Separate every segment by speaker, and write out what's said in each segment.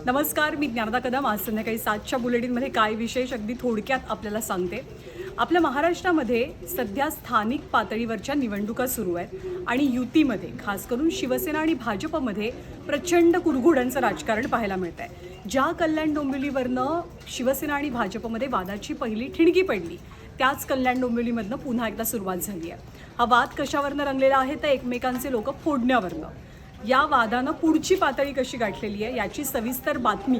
Speaker 1: नमस्कार, मी ज्ञानदा कदम. आज संध्याकाळी 7च्या बुलेटिनमध्ये काय विशेष अगदी थोडक्यात आपल्याला सांगते. आपल्या महाराष्ट्रामध्ये सध्या स्थानिक पातळीवरच्या निवडणुका सुरू आहेत आणि युतीमध्ये खास करून शिवसेना आणि भाजपमध्ये प्रचंड कुरघोड्यांचं राजकारण पाहायला मिळत आहे. ज्या कल्याण डोंबिवलीवरनं शिवसेना आणि भाजपमध्ये वादाची पहिली ठिणगी पडली, त्याच कल्याण डोंबिवलीमधनं पुन्हा एकदा सुरुवात झाली आहे. हा वाद कशावरनं रंगलेला आहे तर एकमेकांचे लोक फोडण्यावरनं. या वादानं पुढची पातळी कशी गाठलेली आहे याची सविस्तर बातमी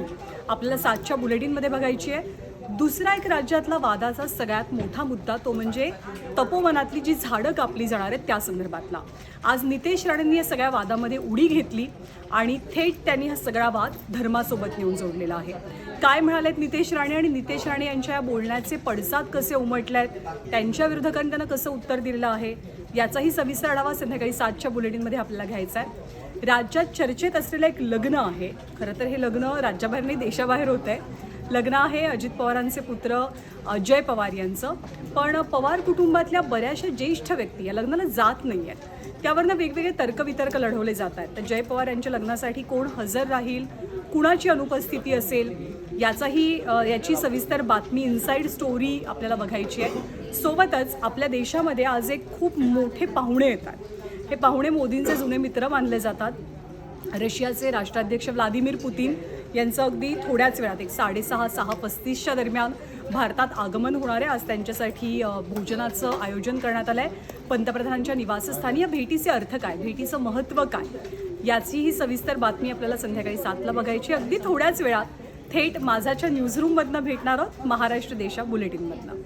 Speaker 1: आपल्याला 7च्या बुलेटिनमध्ये बघायची आहे. दुसरा एक राज्यातला वादाचा सगळ्यात मोठा मुद्दा तो म्हणजे तपोवनातली जी झाडं कापली जाणार आहेत त्या संदर्भातला. आज नितेश राणेंनी या सगळ्या वादामध्ये उडी घेतली आणि थेट त्यांनी हा सगळा वाद धर्मासोबत नेऊन जोडलेला आहे. काय म्हणालेत नितेश राणे आणि नितेश राणे यांच्या या बोलण्याचे पडसाद कसे उमटले आहेत, त्यांच्या विरोधकांनी त्यांना कसं उत्तर दिलेलं आहे याचाही सविस्तर आढावा संध्याकाळी 7च्या बुलेटिनमध्ये आपल्याला घ्यायचा आहे. राज्यात चर्चेत असलेलं एक लग्न आहे. खरं तर हे लग्न राज्याबाहेर नाही देशाबाहेर होतं आहे. लग्न आहे अजित पवारांचे पुत्र अजय पवार यांचं. पण पवार कुटुंबातल्या बऱ्याचशा ज्येष्ठ व्यक्ती या लग्नाला जात नाही आहेत. त्यावरनं वेगवेगळे तर्कवितर्क लढवले जात आहेत. तर जय पवार यांच्या लग्नासाठी कोण हजर राहील, कुणाची अनुपस्थिती असेल याची सविस्तर बातमी, इनसाईड स्टोरी आपल्याला बघायची आहे. सोबतच आपल्या देशामध्ये आज एक खूप मोठे पाहुणे येतात. हे पाहुणे मोदींचे जुने मित्र मानले जातात. रशियाचे राष्ट्राध्यक्ष व्लादिमीर पुतीन यांचं अगदी थोड्याच वेळात 6:30-6:35च्या दरम्यान भारतात आगमन होणार आहे. आज त्यांच्यासाठी भोजनाचं आयोजन करण्यात आलं आहे पंतप्रधानांच्या निवासस्थानी. या भेटीचे अर्थ काय, भेटीचं महत्त्व काय याची ही सविस्तर बातमी आपल्याला संध्याकाळी 7ला बघायची. अगदी थोड्याच वेळात थेट माझाच्या न्यूजरूममधनं भेटणार आहोत महाराष्ट्र देशा बुलेटिनमधनं.